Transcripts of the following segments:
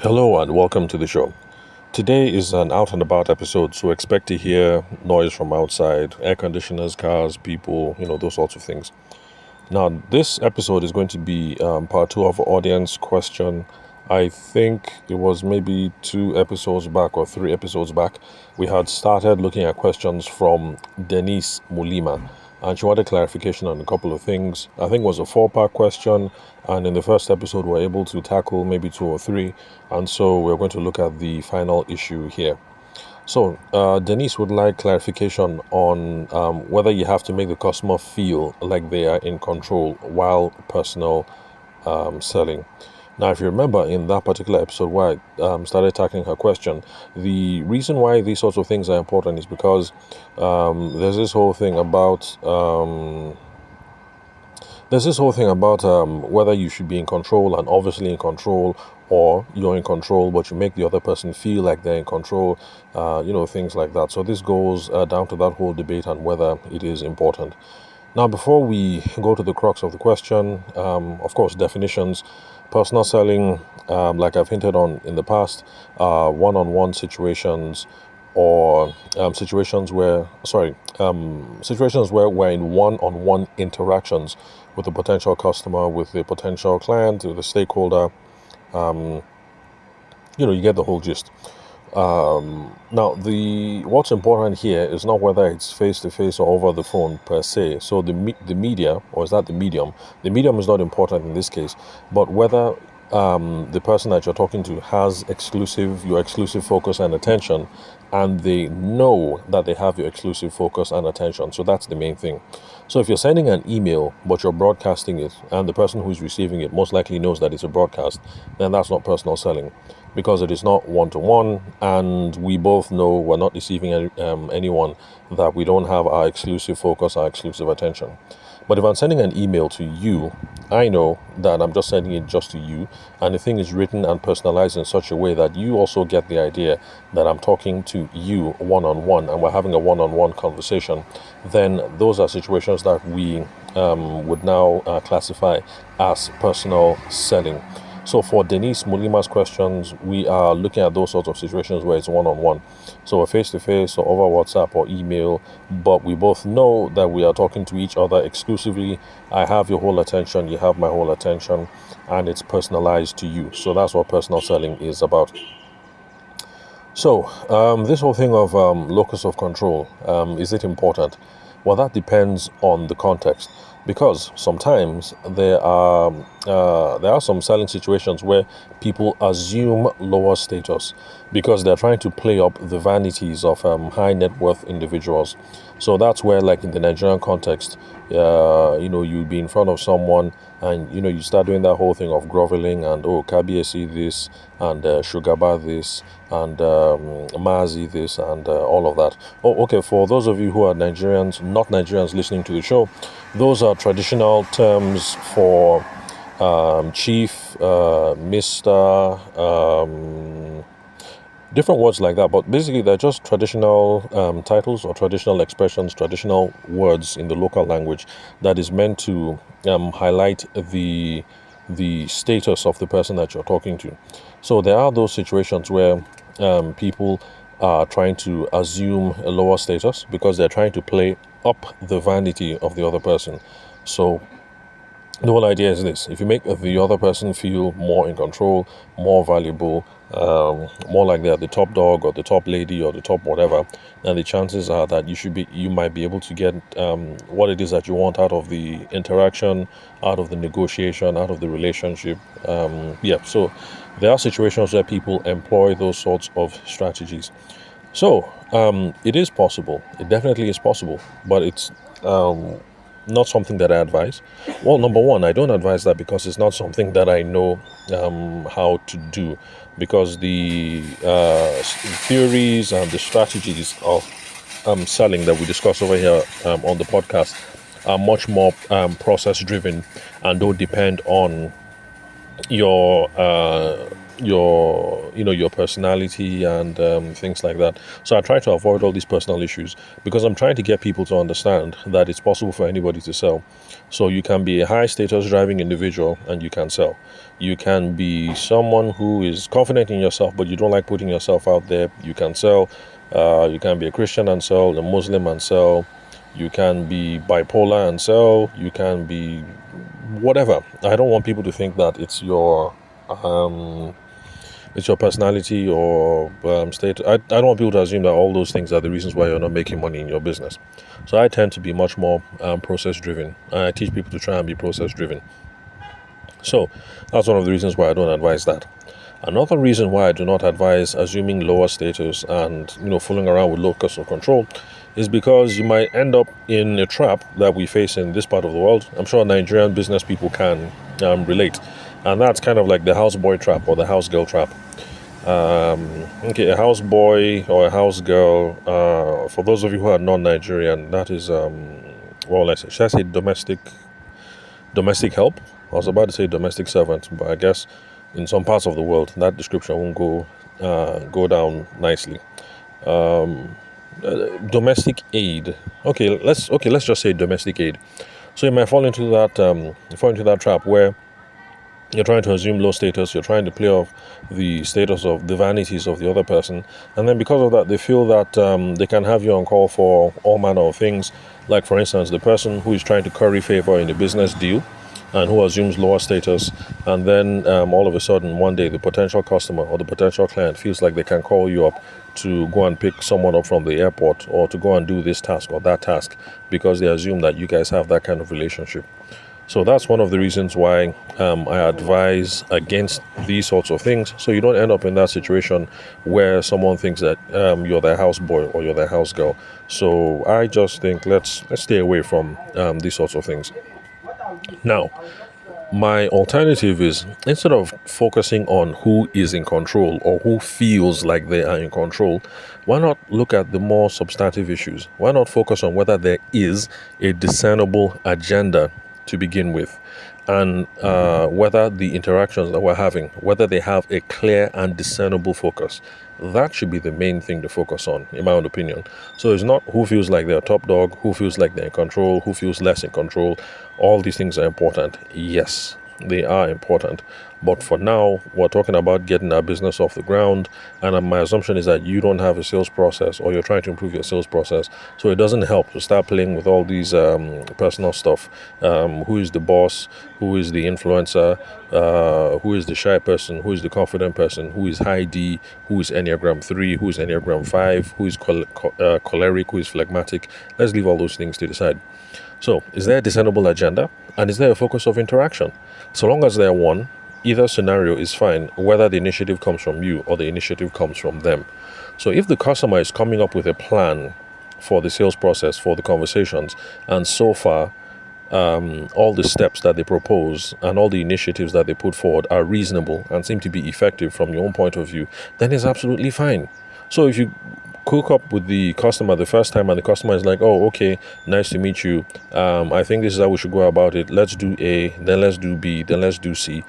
Hello and welcome to the show. Today is an out and about episode, so expect to hear noise from outside, air conditioners, cars, people, those sorts of things. Now, this episode is going to be part two of audience question. I think it was maybe 2 episodes back or 3 episodes back. We had started looking at questions from Denise Mulima, and she wanted clarification on a couple of things. I think it was a 4-part question, and in the first episode, we were able to tackle maybe 2 or 3, and so we're going to look at the final issue here. So, Denise would like clarification on whether you have to make the customer feel like they are in control while personal selling. Now, if you remember in that particular episode where I started tackling her question, the reason why these sorts of things are important is because there's this whole thing about whether you should be in control and obviously in control, or you're in control but you make the other person feel like they're in control, things like that. So this goes down to that whole debate on whether it is important. Now, before we go to the crux of the question, of course, definitions. Personal selling, like I've hinted on in the past, one-on-one situations, or situations where we're in one-on-one interactions with a potential customer, with a potential client, with a stakeholder. You get the whole gist. Now, what's important here is not whether it's face to face or over the phone per se. So the media, or is that the medium? The medium is not important in this case, but whether the person that you're talking to has your exclusive focus and attention, and they know that they have your exclusive focus and attention. So that's the main thing. So if you're sending an email but you're broadcasting it, and the person who's receiving it most likely knows that it's a broadcast, then that's not personal selling, because it is not one-to-one, and we both know we're not deceiving anyone, that we don't have our exclusive focus, our exclusive attention. But if I'm sending an email to you, I know that I'm just sending it just to you, and the thing is written and personalized in such a way that you also get the idea that I'm talking to you one-on-one, and we're having a one-on-one conversation. Then those are situations that we would now classify as personal selling. So for Denise Mulima's questions, we are looking at those sorts of situations where it's one-on-one. So a face-to-face or over WhatsApp or email, but we both know that we are talking to each other exclusively. I have your whole attention, you have my whole attention, and it's personalized to you. So that's what personal selling is about. So this whole thing of locus of control, is it important? Well, that depends on the context, because sometimes there are some selling situations where people assume lower status because they're trying to play up the vanities of high net worth individuals. So that's where, like in the Nigerian context, you'd be in front of someone and you start doing that whole thing of groveling and Kabiesi this and Shugaba this and Mazi this and all of that. Okay, for those of you who are Nigerians, not Nigerians listening to the show, those are traditional terms for chief, Mr., different words like that, but basically they're just traditional titles or traditional expressions, traditional words in the local language that is meant to highlight the status of the person that you're talking to. So there are those situations where people are trying to assume a lower status because they're trying to play up the vanity of the other person. So the whole idea is this: if you make the other person feel more in control, more valuable, more like they're the top dog or the top lady or the top whatever, then the chances are that you might be able to get what it is that you want out of the interaction, out of the negotiation, out of the relationship. So there are situations where people employ those sorts of strategies. So it is possible. It definitely is possible, but it's not something that I advise. Well, number one, I don't advise that because it's not something that I know how to do, because the theories and the strategies of selling that we discuss over here on the podcast are much more process driven and don't depend on your your personality and things like that. So I try to avoid all these personal issues because I'm trying to get people to understand that it's possible for anybody to sell. So you can be a high status driving individual and you can sell. You can be someone who is confident in yourself, but you don't like putting yourself out there. You can sell. You can be a Christian and sell, a Muslim and sell. You can be bipolar and sell. You can be whatever. I don't want people to think that it's your personality or state. I don't want people to assume that all those things are the reasons why you're not making money in your business. So I tend to be much more process driven. I teach people to try and be process driven. So that's one of the reasons why I don't advise that. Another reason why I do not advise assuming lower status and fooling around with locus of control is because you might end up in a trap that we face in this part of the world. I'm sure Nigerian business people can relate, and that's kind of like the houseboy trap or the house girl trap. A houseboy or a house girl. For those of you who are non-Nigerian, that is should I say domestic help? I was about to say domestic servant, but I guess in some parts of the world that description won't go down nicely. Domestic aid. Let's just say domestic aid. So you might fall into that trap where you're trying to assume low status, you're trying to play off the status of the vanities of the other person, and then because of that they feel that they can have you on call for all manner of things, like for instance the person who is trying to curry favor in a business deal and who assumes lower status, and then all of a sudden one day the potential customer or the potential client feels like they can call you up to go and pick someone up from the airport or to go and do this task or that task because they assume that you guys have that kind of relationship. So that's one of the reasons why I advise against these sorts of things, so you don't end up in that situation where someone thinks that you're their houseboy or you're their house girl. So I just think let's stay away from these sorts of things. Now, my alternative is, instead of focusing on who is in control or who feels like they are in control, why not look at the more substantive issues? Why not focus on whether there is a discernible agenda to begin with, and whether the interactions that we're having, whether they have a clear and discernible focus. That should be the main thing to focus on, in my own opinion. So it's not who feels like they're top dog, who feels like they're in control, who feels less in control. All these things are important. Yes, they are important. But for now, we're talking about getting our business off the ground. And my assumption is that you don't have a sales process, or you're trying to improve your sales process. So it doesn't help to start playing with all these personal stuff. Who is the boss? Who is the influencer? Who is the shy person? Who is the confident person? Who is high D? Who is Enneagram 3? Who is Enneagram 5? Who is choleric? Who is phlegmatic? Let's leave all those things to the side. So, is there a discernible agenda? And is there a focus of interaction? So long as they're one, either scenario is fine, whether the initiative comes from you or the initiative comes from them. So if the customer is coming up with a plan for the sales process, for the conversations, and so far all the steps that they propose and all the initiatives that they put forward are reasonable and seem to be effective from your own point of view, then it's absolutely fine. So if you cook up with the customer the first time and the customer is like, oh, okay, nice to meet you, I think this is how we should go about it, let's do A, then let's do B, then let's do C.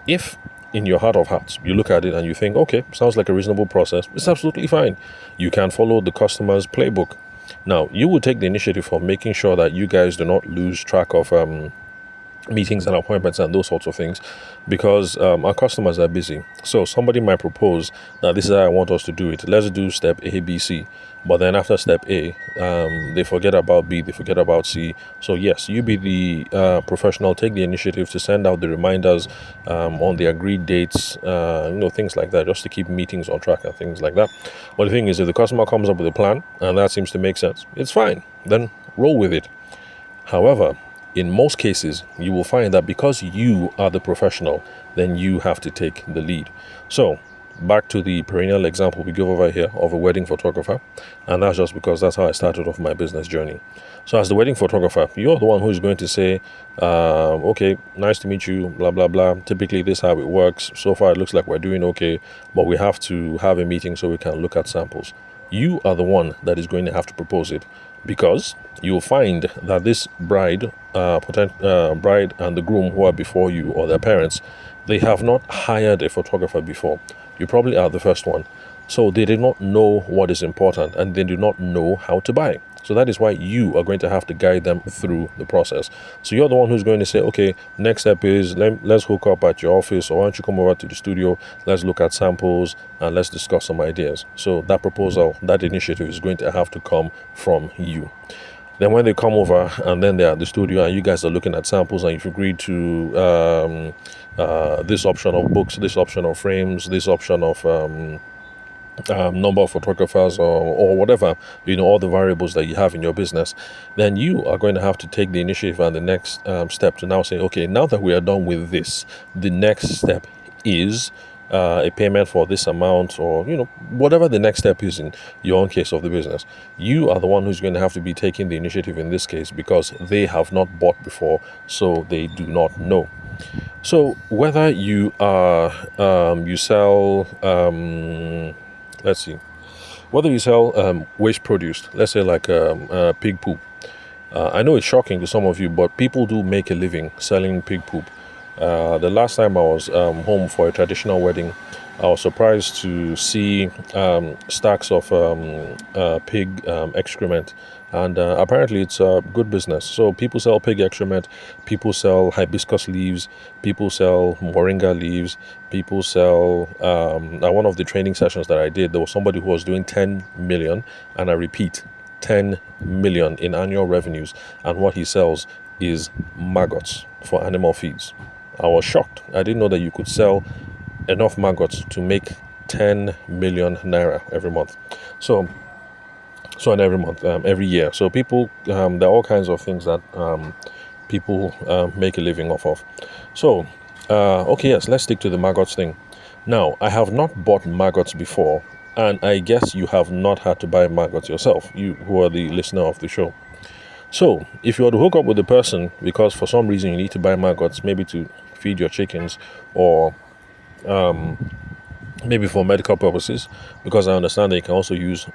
If in your heart of hearts you look at it and you think, okay, sounds like a reasonable process, it's absolutely fine. You can follow the customer's playbook. Now, you will take the initiative for making sure that you guys do not lose track of meetings and appointments and those sorts of things, because our customers are busy. So somebody might propose that this is how I want us to do it. Let's do step A, B, C. But then after step A, they forget about B, they forget about C. So yes, you be the professional, take the initiative to send out the reminders on the agreed dates, things like that, just to keep meetings on track and things like that. But the thing is, if the customer comes up with a plan and that seems to make sense, it's fine. Then roll with it. However, in most cases, you will find that because you are the professional, then you have to take the lead. So, back to the perennial example we give over here of a wedding photographer, and that's just because that's how I started off my business journey. So as the wedding photographer, you're the one who's going to say, okay, nice to meet you, blah, blah, blah. Typically, this is how it works. So far, it looks like we're doing okay, but we have to have a meeting so we can look at samples. You are the one that is going to have to propose it, because you'll find that this bride and the groom who are before you, or their parents, they have not hired a photographer before. You probably are the first one. So they did not know what is important, and they do not know how to buy. So that is why you are going to have to guide them through the process. So you're the one who's going to say, okay, next step is let's hook up at your office, or why don't you come over to the studio, let's look at samples, and let's discuss some ideas. So that proposal, that initiative is going to have to come from you. Then when they come over and then they're at the studio and you guys are looking at samples and you've agreed to this option of books, this option of frames, this option of number of photographers, or whatever, all the variables that you have in your business, then you are going to have to take the initiative and the next step to now say, okay, now that we are done with this, the next step is a payment for this amount, or whatever the next step is in your own case of the business. You are the one who's going to have to be taking the initiative in this case, because they have not bought before, so they do not know. So whether you are you sell let's see, whether you sell waste produce, let's say like pig poop. I know it's shocking to some of you, but people do make a living selling pig poop. The last time I was home for a traditional wedding, I was surprised to see stacks of pig excrement, and apparently it's a good business. So people sell pig excrement, people sell hibiscus leaves, people sell moringa leaves, people sell one of the training sessions that I did, there was somebody who was doing 10 million, and I repeat, 10 million in annual revenues, and what he sells is maggots for animal feeds. I was shocked. I didn't know that you could sell enough maggots to make 10 million naira every month. So every month, every year. So people, there are all kinds of things that people make a living off of. So, okay, yes, let's stick to the maggots thing. Now, I have not bought maggots before, and I guess you have not had to buy maggots yourself, you who are the listener of the show. So, if you were to hook up with the person because for some reason you need to buy maggots, maybe to feed your chickens, or maybe for medical purposes, because I understand that you can also use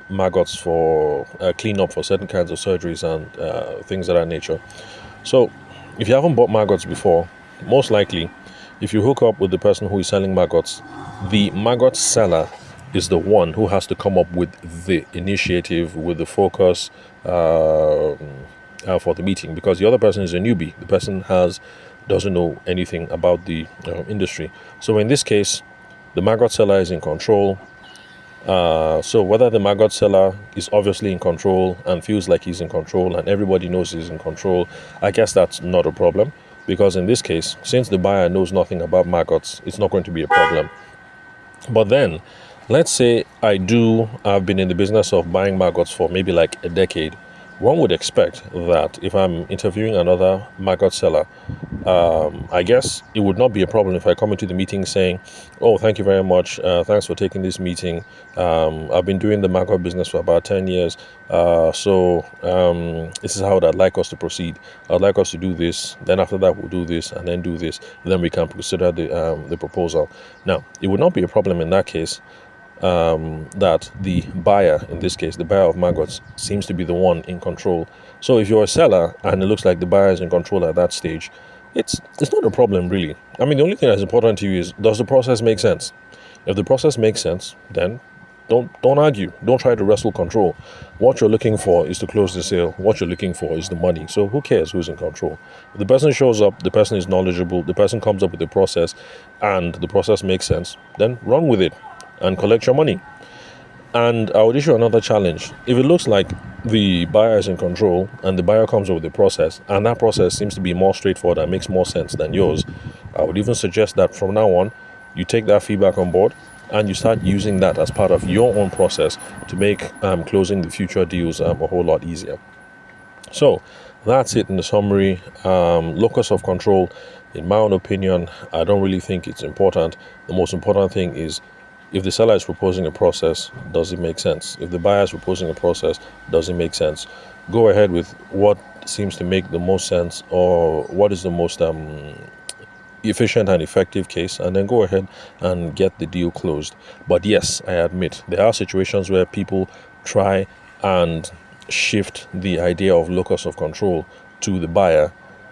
maggots for cleanup for certain kinds of surgeries and things of that nature. So, if you haven't bought maggots before, most likely, if you hook up with the person who is selling maggots, the maggot seller is the one who has to come up with the initiative, with the focus for the meeting, because the other person is a newbie. The person doesn't know anything about the industry. So in this case, the maggot seller is in control. So whether the maggot seller is obviously in control and feels like he's in control and everybody knows he's in control, I guess that's not a problem, because in this case, since the buyer knows nothing about maggots, it's not going to be a problem. But then, let's say I've been in the business of buying maggots for maybe like a decade. One would expect that if I'm interviewing another maggot seller, I guess it would not be a problem if I come into the meeting saying, oh, thank you very much, thanks for taking this meeting. I've been doing the maggot business for about 10 years, so this is how I'd like us to proceed. I'd like us to do this, then after that we'll do this, and then do this, then we can consider the proposal. Now, it would not be a problem in that case, that the buyer, in this case, the buyer of maggots, seems to be the one in control. So if you're a seller and it looks like the buyer is in control at that stage, it's not a problem really. I mean, the only thing that's important to you is, does the process make sense? If the process makes sense, then don't argue. Don't try to wrestle control. What you're looking for is to close the sale. What you're looking for is the money. So who cares who's in control? If the person shows up, the person is knowledgeable, the person comes up with the process, and the process makes sense, then run with it and collect your money. And I would issue another challenge. If it looks like the buyer is in control and the buyer comes up with a process, and that process seems to be more straightforward and makes more sense than yours, I would even suggest that from now on, you take that feedback on board and you start using that as part of your own process to make closing the future deals a whole lot easier. So that's it in the summary. Locus of control, in my own opinion, I don't really think it's important. The most important thing is, if the seller is proposing a process, does it make sense? If the buyer is proposing a process, does it make sense? Go ahead with what seems to make the most sense, or what is the most efficient and effective case, and then go ahead and get the deal closed. But yes, I admit, there are situations where people try and shift the idea of locus of control to the buyer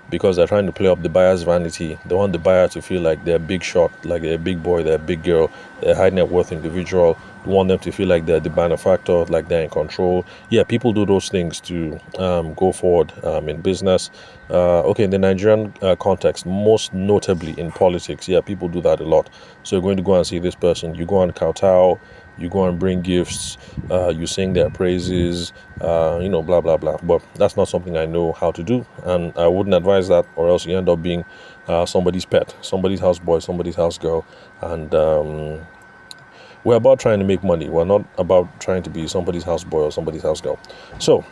because they're trying to play up the buyer's vanity. They want the buyer to feel like they're a big shot, like they're a big boy, they're a big girl, they're a high net worth individual. They want them to feel like they're the benefactor, like they're in control. Yeah, people do those things to go forward in business. Okay, in the Nigerian context, most notably in politics, yeah, people do that a lot. So you're going to go and see this person, you go and kowtow, you go and bring gifts, you sing their praises, blah, blah, blah. But that's not something I know how to do, and I wouldn't advise that, or else you end up being somebody's pet, somebody's houseboy, somebody's house girl. And we're about trying to make money. We're not about trying to be somebody's houseboy or somebody's house girl. So,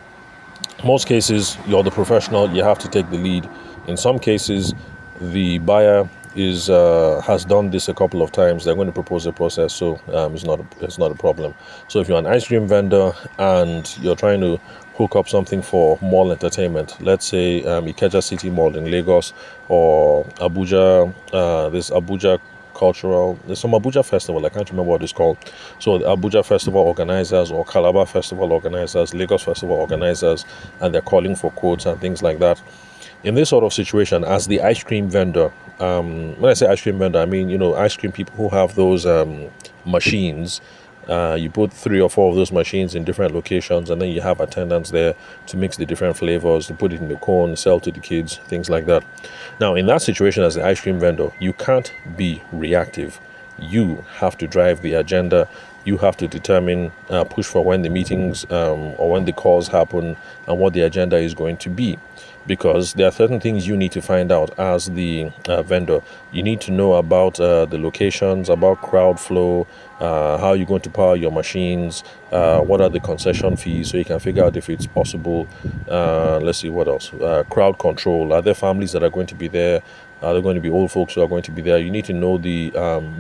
most cases, you're the professional, you have to take the lead. In some cases, the buyer has done this a couple of times. They're going to propose a process, so it's not a problem. So if you're an ice cream vendor and you're trying to hook up something for mall entertainment, let's say Ikeja City Mall in Lagos, or Abuja, this Abuja cultural, there's some Abuja festival, I can't remember what it's called. So the Abuja festival organizers, or Calabar festival organizers, Lagos festival organizers, and they're calling for quotes and things like that. In this sort of situation, as the ice cream vendor, when I say ice cream vendor, I mean, ice cream people who have those machines. You put 3 or 4 of those machines in different locations, and then you have attendants there to mix the different flavors, to put it in the cone, sell to the kids, things like that. Now, in that situation, as the ice cream vendor, you can't be reactive. You have to drive the agenda. You have to determine, push for when the meetings or when the calls happen and what the agenda is going to be. Because there are certain things you need to find out as the vendor. You need to know about the locations, about crowd flow, how you're going to power your machines, what are the concession fees, so you can figure out if it's possible. Let's see, what else? Crowd control. Are there families that are going to be there? Are there going to be old folks who are going to be there? You need to know the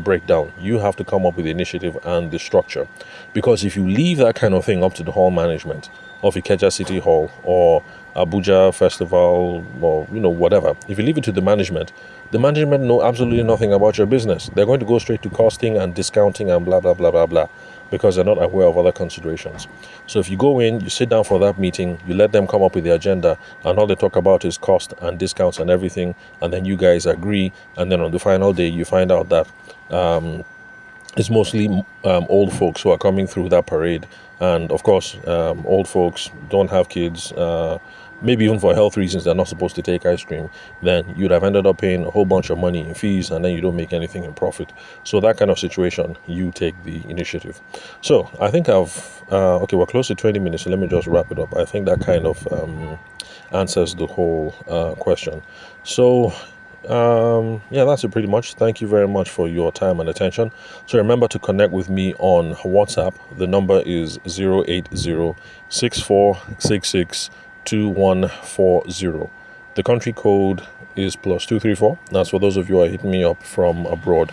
breakdown. You have to come up with the initiative and the structure. Because if you leave that kind of thing up to the hall management of Ikeja City Hall or Abuja Festival, or whatever, if you leave it to the management know absolutely nothing about your business. They're going to go straight to costing and discounting and blah blah blah blah blah, because they're not aware of other considerations. So if you go in, you sit down for that meeting, you let them come up with the agenda, and all they talk about is cost and discounts and everything, and then you guys agree, and then on the final day you find out that it's mostly old folks who are coming through that parade. And of course, old folks don't have kids, maybe even for health reasons they're not supposed to take ice cream. Then you'd have ended up paying a whole bunch of money in fees, and then you don't make anything in profit. So that kind of situation, you take the initiative. So I think we're close to 20 minutes, so let me just wrap it up. I think that kind of answers the whole question. So that's it pretty much. Thank you very much for your time and attention. So remember to connect with me on WhatsApp. The number is 080-6466-2140. The country code is +234. That's for those of you who are hitting me up from abroad,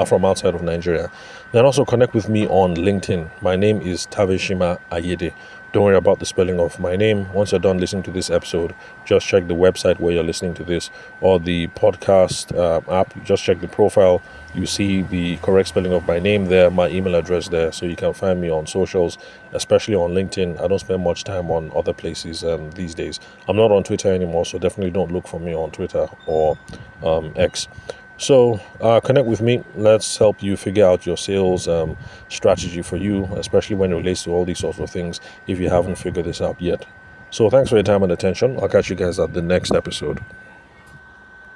from outside of Nigeria. Then also connect with me on LinkedIn. My name is Taveshima Ayede. Don't worry about the spelling of my name. Once you're done listening to this episode, just check the website where you're listening to this, or the podcast app. Just check the profile. You see the correct spelling of my name there, my email address there, so you can find me on socials, especially on LinkedIn. I don't spend much time on other places these days. I'm not on Twitter anymore, so definitely don't look for me on Twitter or X. So connect with me. Let's help you figure out your sales strategy for you, especially when it relates to all these sorts of things, if you haven't figured this out yet. So thanks for your time and attention. I'll catch you guys at the next episode.